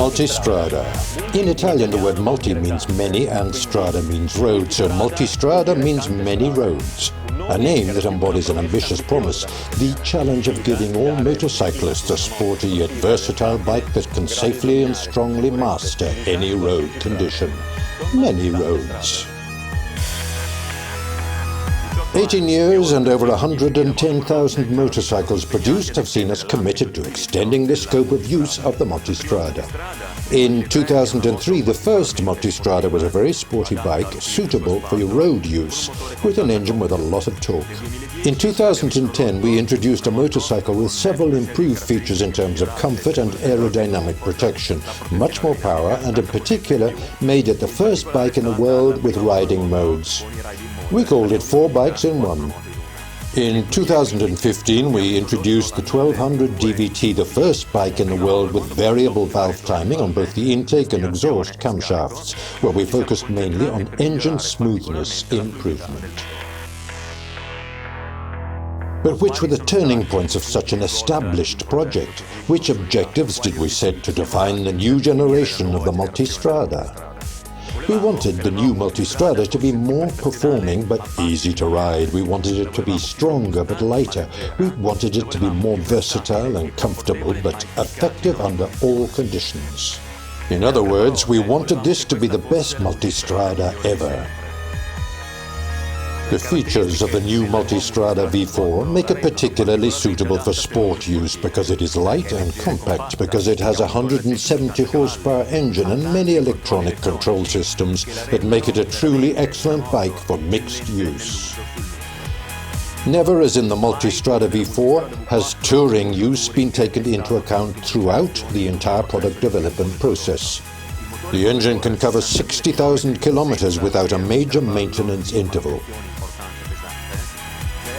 Multistrada. In Italian, the word multi means many and strada means road, so Multistrada means many roads. A name that embodies an ambitious promise, the challenge of giving all motorcyclists a sporty yet versatile bike that can safely and strongly master any road condition. Many roads. 18 years and over 110,000 motorcycles produced have seen us committed to extending the scope of use of the Multistrada. In 2003, the first Multistrada was a very sporty bike suitable for road use, with an engine with a lot of torque. In 2010, we introduced a motorcycle with several improved features in terms of comfort and aerodynamic protection, much more power, and in particular made it the first bike in the world with riding modes. We called it 4 bikes in 1. In 2015, we introduced the 1200 DVT, the first bike in the world with variable valve timing on both the intake and exhaust camshafts, where we focused mainly on engine smoothness improvement. But which were the turning points of such an established project? Which objectives did we set to define the new generation of the Multistrada? We wanted the new Multistrada to be more performing but easy to ride. We wanted it to be stronger but lighter. We wanted it to be more versatile and comfortable but effective under all conditions. In other words, we wanted this to be the best Multistrada ever. The features of the new Multistrada V4 make it particularly suitable for sport use because it is light and compact, because it has a 170 horsepower engine and many electronic control systems that make it a truly excellent bike for mixed use. Never, as in the Multistrada V4, has touring use been taken into account throughout the entire product development process. The engine can cover 60,000 kilometers without a major maintenance interval.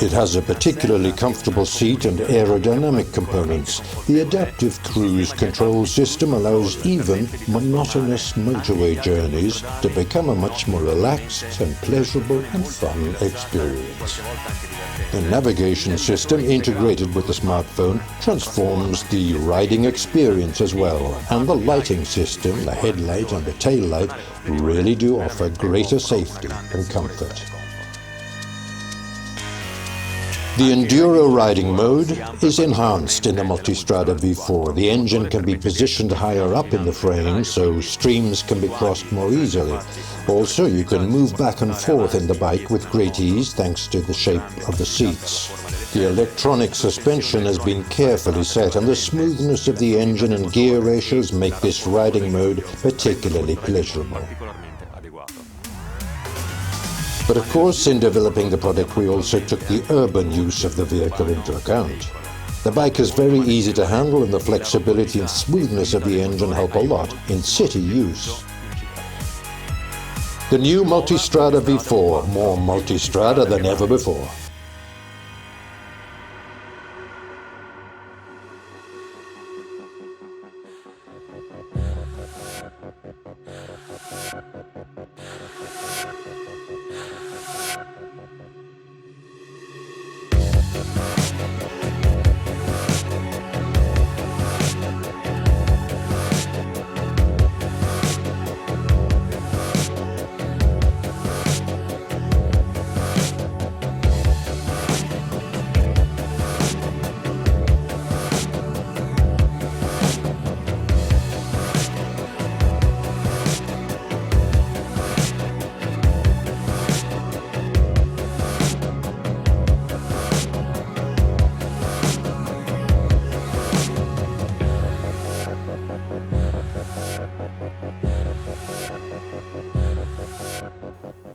It has a particularly comfortable seat and aerodynamic components. The adaptive cruise control system allows even monotonous motorway journeys to become a much more relaxed and pleasurable and fun experience. The navigation system integrated with the smartphone transforms the riding experience as well, and the lighting system, the headlight and the tail light, really do offer greater safety and comfort. The enduro riding mode is enhanced in the Multistrada V4. The engine can be positioned higher up in the frame so streams can be crossed more easily. Also, you can move back and forth in the bike with great ease thanks to the shape of the seats. The electronic suspension has been carefully set, and the smoothness of the engine and gear ratios make this riding mode particularly pleasurable. But of course, in developing the product, we also took the urban use of the vehicle into account. The bike is very easy to handle, and the flexibility and smoothness of the engine help a lot in city use. The new Multistrada V4, more Multistrada than ever before.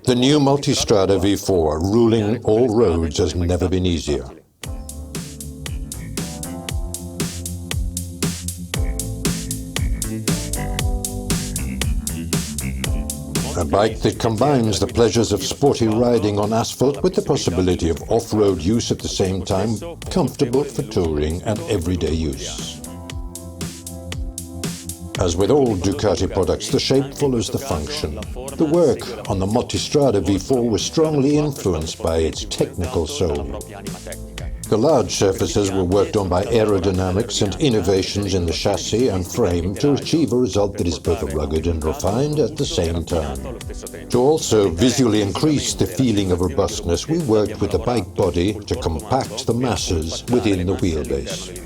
The new Multistrada V4, ruling all roads, has never been easier. A bike that combines the pleasures of sporty riding on asphalt with the possibility of off-road use at the same time, comfortable for touring and everyday use. As with all Ducati products, the shape follows the function. The work on the Multistrada V4 was strongly influenced by its technical soul. The large surfaces were worked on by aerodynamics and innovations in the chassis and frame to achieve a result that is both rugged and refined at the same time. To also visually increase the feeling of robustness, we worked with the bike body to compact the masses within the wheelbase.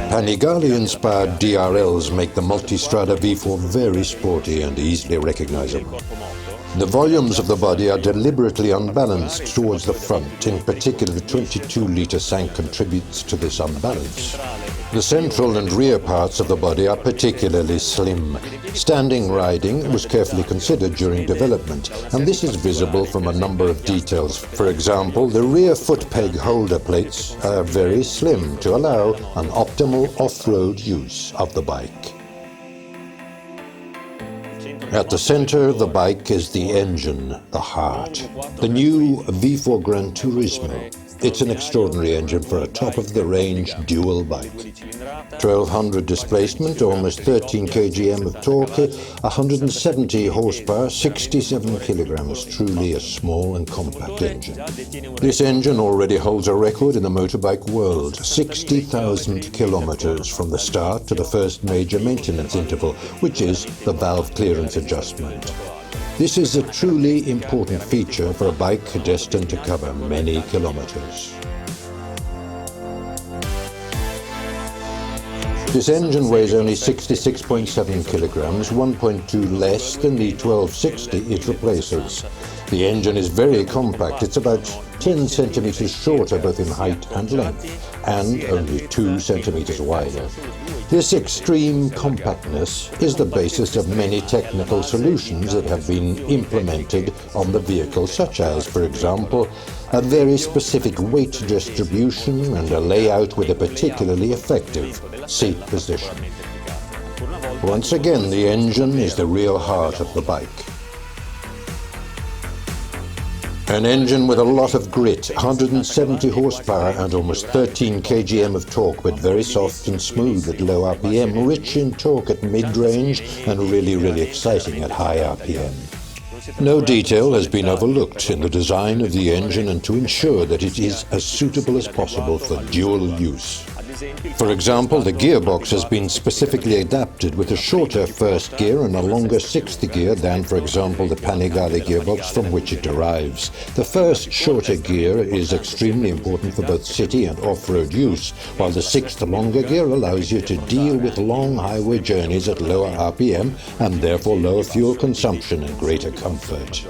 Panigale-inspired DRLs make the Multistrada V4 very sporty and easily recognizable. The volumes of the body are deliberately unbalanced towards the front. In particular, the 22-litre tank contributes to this unbalance. The central and rear parts of the body are particularly slim. Standing riding was carefully considered during development, and this is visible from a number of details. For example, the rear foot peg holder plates are very slim to allow an optimal off-road use of the bike. At the center of the bike is the engine, the heart, the new V4 Granturismo. It's an extraordinary engine for a top-of-the-range dual bike. 1200 displacement, almost 13 kgm of torque, 170 horsepower, 67 kilograms, truly a small and compact engine. This engine already holds a record in the motorbike world, 60,000 kilometers from the start to the first major maintenance interval, which is the valve clearance adjustment. This is a truly important feature for a bike destined to cover many kilometers. This engine weighs only 66.7 kilograms, 1.2 less than the 1260 it replaces. The engine is very compact. It's about 10 centimeters shorter both in height and length, and only 2 centimeters wider. This extreme compactness is the basis of many technical solutions that have been implemented on the vehicle, such as, for example, a very specific weight distribution and a layout with a particularly effective seat position. Once again, the engine is the real heart of the bike. An engine with a lot of grit, 170 horsepower and almost 13 kgm of torque, but very soft and smooth at low RPM, rich in torque at mid-range and really exciting at high RPM. No detail has been overlooked in the design of the engine and to ensure that it is as suitable as possible for dual use. For example, the gearbox has been specifically adapted with a shorter first gear and a longer sixth gear than, for example, the Panigale gearbox from which it derives. The first shorter gear is extremely important for both city and off-road use, while the sixth longer gear allows you to deal with long highway journeys at lower RPM and therefore lower fuel consumption and greater comfort.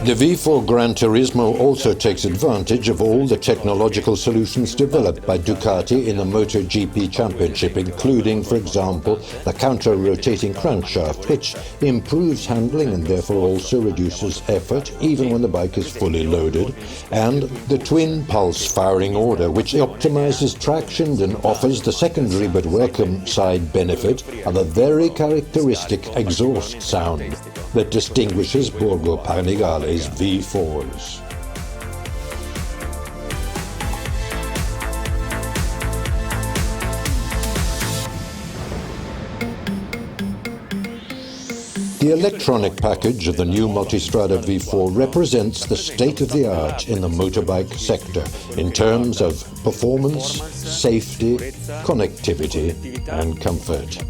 The V4 Granturismo also takes advantage of all the technological solutions developed by Ducati in the MotoGP Championship, including, for example, the counter-rotating crankshaft, which improves handling and therefore also reduces effort even when the bike is fully loaded, and the twin pulse firing order, which optimizes traction and offers the secondary but welcome side benefit of a very characteristic exhaust sound that distinguishes Borgo Panigale's V4s. The electronic package of the new Multistrada V4 represents the state-of-the-art in the motorbike sector in terms of performance, safety, connectivity, and comfort.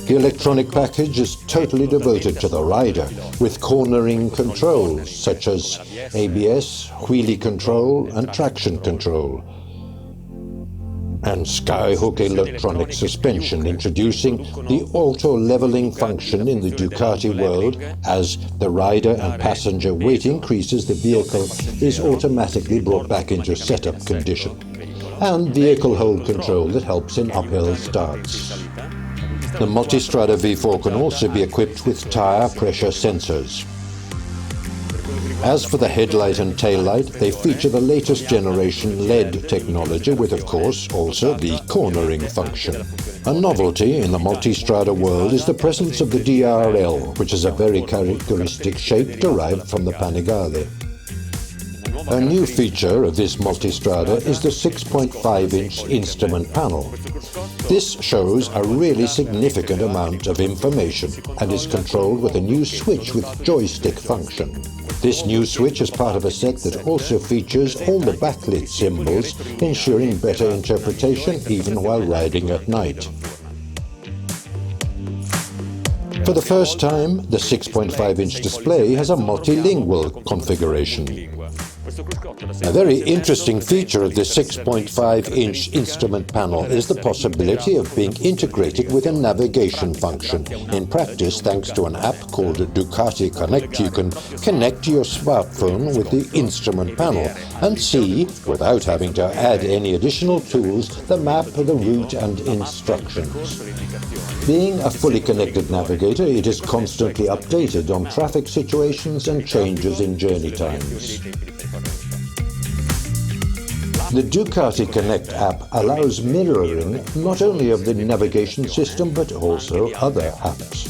The electronic package is totally devoted to the rider, with cornering controls such as ABS, wheelie control and traction control, and skyhook electronic suspension, introducing the auto-leveling function in the Ducati world. As the rider and passenger weight increases, the vehicle is automatically brought back into setup condition, and vehicle hold control that helps in uphill starts. The Multistrada V4 can also be equipped with tire pressure sensors. As for the headlight and taillight, they feature the latest generation LED technology with, of course, also the cornering function. A novelty in the Multistrada world is the presence of the DRL, which is a very characteristic shape derived from the Panigale. A new feature of this Multistrada is the 6.5-inch instrument panel. This shows a really significant amount of information and is controlled with a new switch with joystick function. This new switch is part of a set that also features all the backlit symbols, ensuring better interpretation even while riding at night. For the first time, the 6.5-inch display has a multilingual configuration. A very interesting feature of the 6.5-inch instrument panel is the possibility of being integrated with a navigation function. In practice, thanks to an app called Ducati Connect, you can connect your smartphone with the instrument panel and see, without having to add any additional tools, the map, the route and instructions. Being a fully connected navigator, it is constantly updated on traffic situations and changes in journey times. The Ducati Connect app allows mirroring not only of the navigation system but also other apps.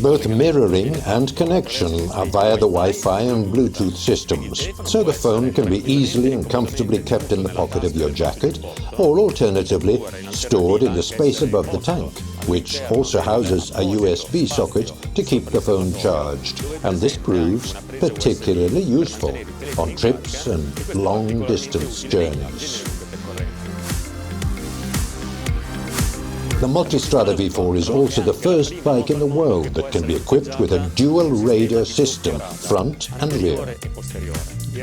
Both mirroring and connection are via the Wi-Fi and Bluetooth systems, so the phone can be easily and comfortably kept in the pocket of your jacket, or alternatively stored in the space above the tank, which also houses a USB socket to keep the phone charged, and this proves particularly useful on trips and long-distance journeys. The Multistrada V4 is also the first bike in the world that can be equipped with a dual radar system, front and rear.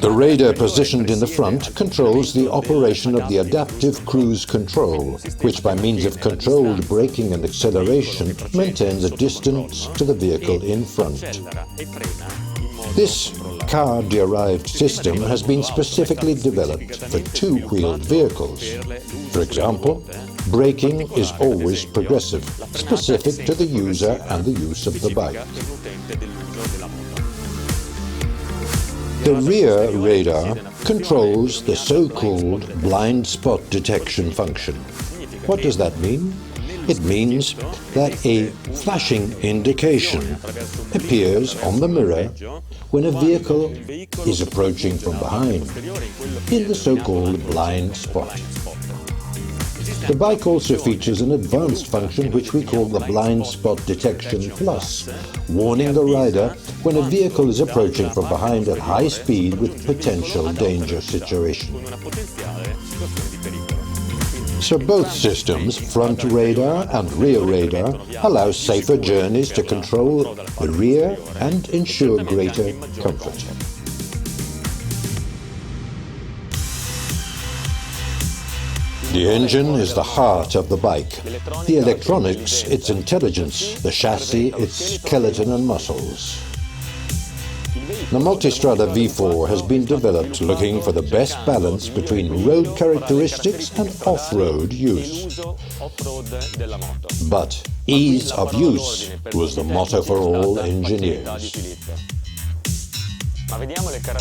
The radar positioned in the front controls the operation of the adaptive cruise control, which by means of controlled braking and acceleration maintains a distance to the vehicle in front. This car-derived system has been specifically developed for two-wheeled vehicles. For example, braking is always progressive, specific to the user and the use of the bike. The rear radar controls the so-called blind spot detection function. What does that mean? It means that a flashing indication appears on the mirror when a vehicle is approaching from behind, in the so-called blind spot. The bike also features an advanced function which we call the Blind Spot Detection Plus, warning the rider when a vehicle is approaching from behind at high speed with potential danger situation. So both systems, front radar and rear radar, allow safer journeys to control the rear and ensure greater comfort. The engine is the heart of the bike, the electronics its intelligence, the chassis its skeleton and muscles. The Multistrada V4 has been developed looking for the best balance between road characteristics and off-road use. But ease of use was the motto for all engineers.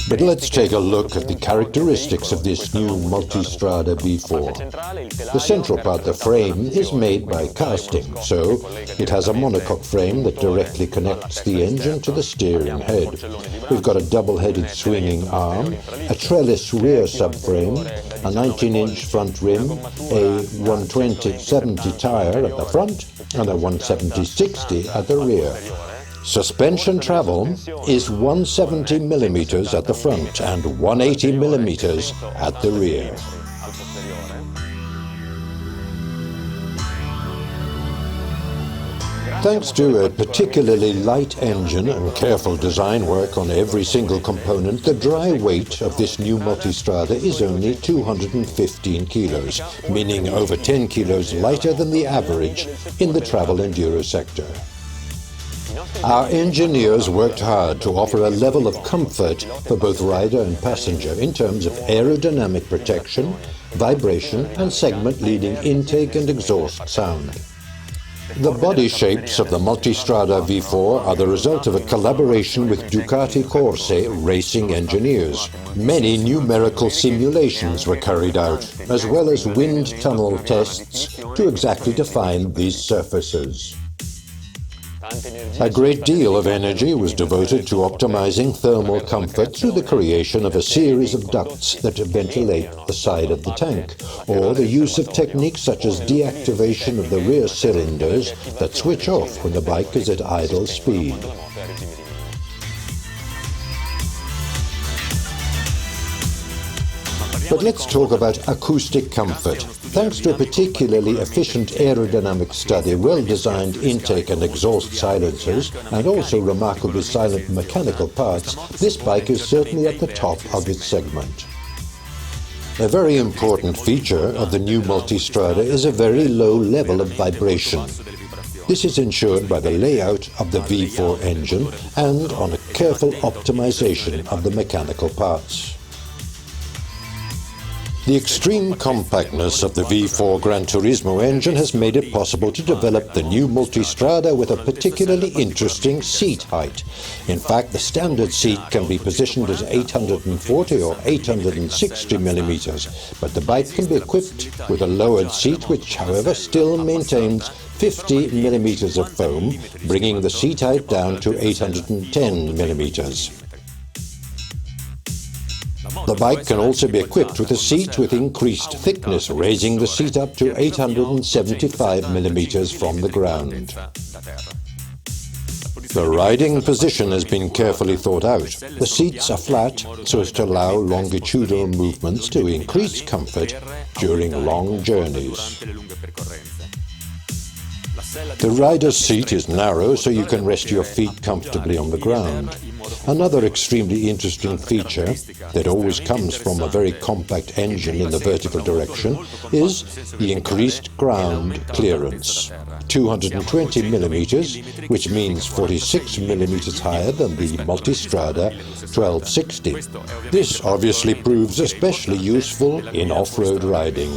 But let's take a look at the characteristics of this new Multistrada V4. The central part, the frame, is made by casting, so it has a monocoque frame that directly connects the engine to the steering head. We've got a double-headed swinging arm, a trellis rear subframe, a 19-inch front rim, a 120/70 tyre at the front, and a 170/60 at the rear. Suspension travel is 170mm at the front and 180mm at the rear. Thanks to a particularly light engine and careful design work on every single component, the dry weight of this new Multistrada is only 215 kilos, meaning over 10 kilos lighter than the average in the travel enduro sector. Our engineers worked hard to offer a level of comfort for both rider and passenger in terms of aerodynamic protection, vibration and segment-leading intake and exhaust sound. The body shapes of the Multistrada V4 are the result of a collaboration with Ducati Corse racing engineers. Many numerical simulations were carried out, as well as wind tunnel tests to exactly define these surfaces. A great deal of energy was devoted to optimizing thermal comfort through the creation of a series of ducts that ventilate the side of the tank, or the use of techniques such as deactivation of the rear cylinders that switch off when the bike is at idle speed. But let's talk about acoustic comfort. Thanks to a particularly efficient aerodynamic study, well-designed intake and exhaust silencers, and also remarkably silent mechanical parts, this bike is certainly at the top of its segment. A very important feature of the new Multistrada is a very low level of vibration. This is ensured by the layout of the V4 engine and on a careful optimization of the mechanical parts. The extreme compactness of the V4 Granturismo engine has made it possible to develop the new Multistrada with a particularly interesting seat height. In fact, the standard seat can be positioned as 840 or 860 millimeters, but the bike can be equipped with a lowered seat which, however, still maintains 50 millimeters of foam, bringing the seat height down to 810 millimeters. The bike can also be equipped with a seat with increased thickness, raising the seat up to 875 millimeters from the ground. The riding position has been carefully thought out. The seats are flat so as to allow longitudinal movements to increase comfort during long journeys. The rider's seat is narrow so you can rest your feet comfortably on the ground. Another extremely interesting feature that always comes from a very compact engine in the vertical direction is the increased ground clearance. 220 millimeters, which means 46 millimeters higher than the Multistrada 1260. This obviously proves especially useful in off-road riding.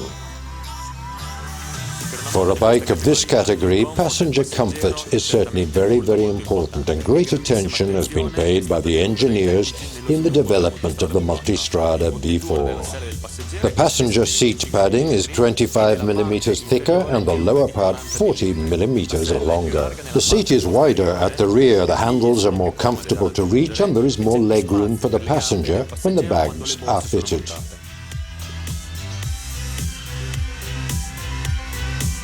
For a bike of this category, passenger comfort is certainly very, very important, and great attention has been paid by the engineers in the development of the Multistrada V4. The passenger seat padding is 25 millimeters thicker and the lower part 40 millimeters longer. The seat is wider at the rear, the handles are more comfortable to reach, and there is more legroom for the passenger when the bags are fitted.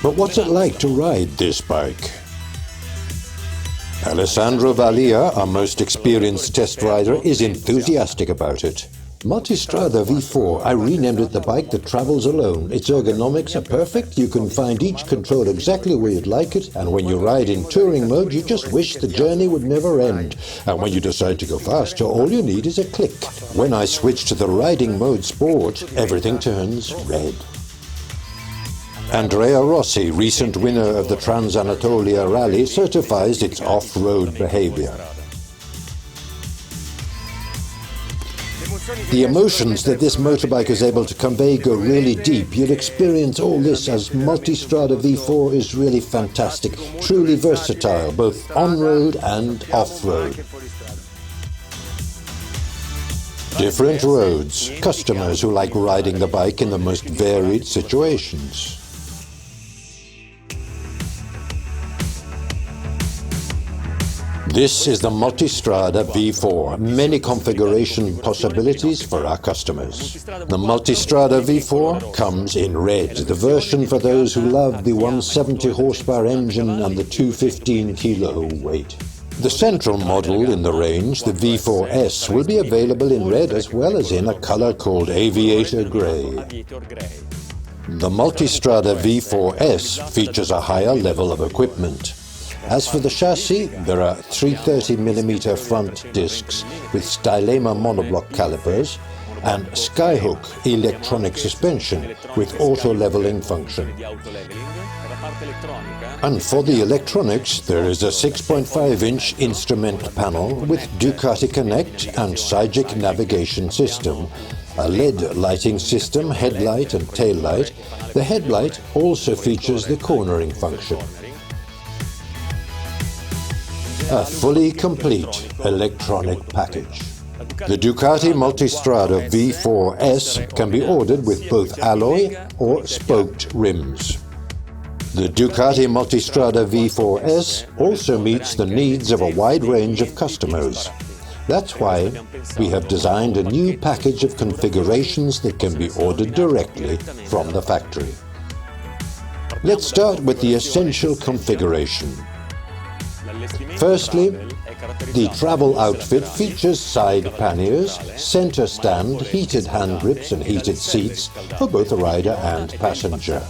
But what's it like to ride this bike? Alessandro Valia, our most experienced test rider, is enthusiastic about it. Multistrada V4, I renamed it the bike that travels alone. Its ergonomics are perfect, you can find each control exactly where you'd like it, and when you ride in touring mode you just wish the journey would never end. And when you decide to go faster, all you need is a click. When I switch to the riding mode Sport, everything turns red. Andrea Rossi, recent winner of the Trans-Anatolia Rally, certifies its off-road behavior. The emotions that this motorbike is able to convey go really deep. You'll experience all this as Multistrada V4 is really fantastic, truly versatile, both on-road and off-road. Different roads, customers who like riding the bike in the most varied situations. This is the Multistrada V4, many configuration possibilities for our customers. The Multistrada V4 comes in red, the version for those who love the 170 horsepower engine and the 215 kilo weight. The central model in the range, the V4S, will be available in red as well as in a color called Aviator Grey. The Multistrada V4S features a higher level of equipment. As for the chassis, there are 330mm front discs with Stylema monoblock calipers and Skyhook electronic suspension with auto-leveling function. And for the electronics, there is a 6.5-inch instrument panel with Ducati Connect and Sygic navigation system, a LED lighting system, headlight and tail light. The headlight also features the cornering function. A fully complete electronic package. The Ducati Multistrada V4S can be ordered with both alloy or spoked rims. The Ducati Multistrada V4S also meets the needs of a wide range of customers. That's why we have designed a new package of configurations that can be ordered directly from the factory. Let's start with the essential configuration. Firstly, the travel outfit features side panniers, center stand, heated hand grips and heated seats for both the rider and passenger.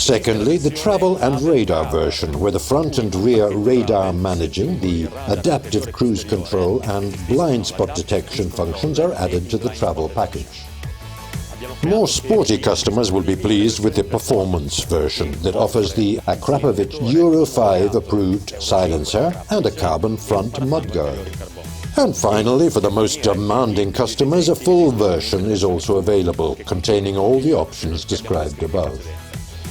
Secondly, the travel and radar version, where the front and rear radar managing, the adaptive cruise control and blind spot detection functions are added to the travel package. More sporty customers will be pleased with the performance version that offers the Akrapovic Euro 5 approved silencer and a carbon front mudguard. And finally, for the most demanding customers, a full version is also available, containing all the options described above.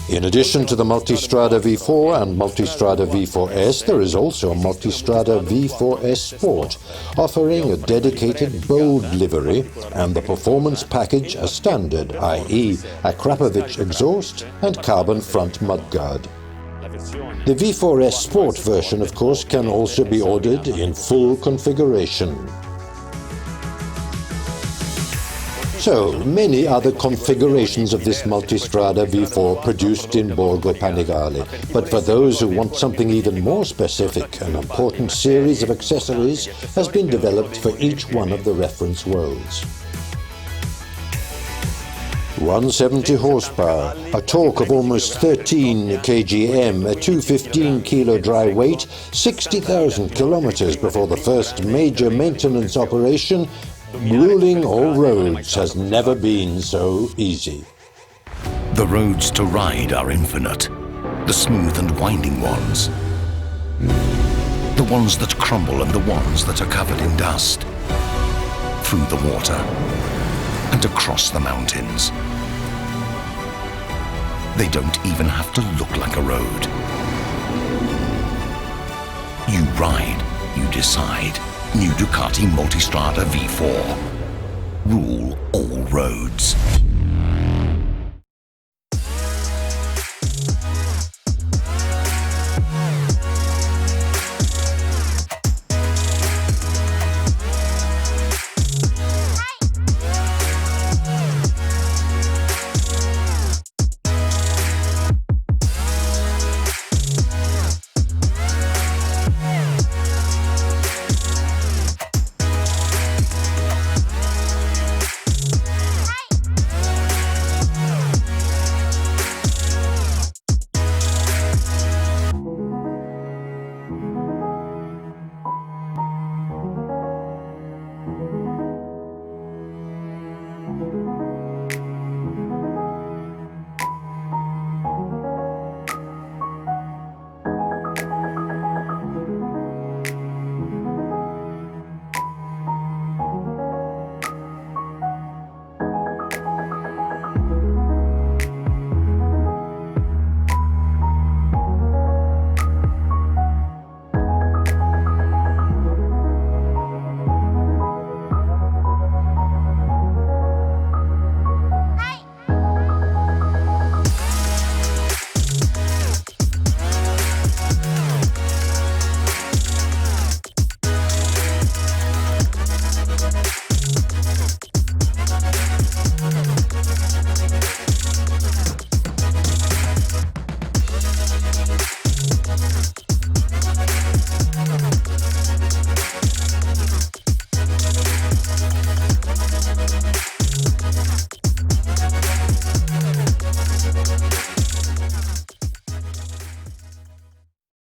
In addition to the Multistrada V4 and Multistrada V4S, there is also a Multistrada V4S Sport, offering a dedicated bold livery and the performance package as standard, i.e. Akrapovic exhaust and carbon front mudguard. The V4S Sport version, of course, can also be ordered in full configuration. So, many other configurations of this Multistrada V4 produced in Borgo Panigale, but for those who want something even more specific, an important series of accessories has been developed for each one of the reference worlds. 170 horsepower, a torque of almost 13 kgm, a 215 kilo dry weight, 60,000 kilometers before the first major maintenance operation. Ruling all roads has never been so easy. The roads to ride are infinite. The smooth and winding ones. The ones that crumble and the ones that are covered in dust. Through the water and across the mountains. They don't even have to look like a road. You ride, you decide. New Ducati Multistrada V4. Rule all roads.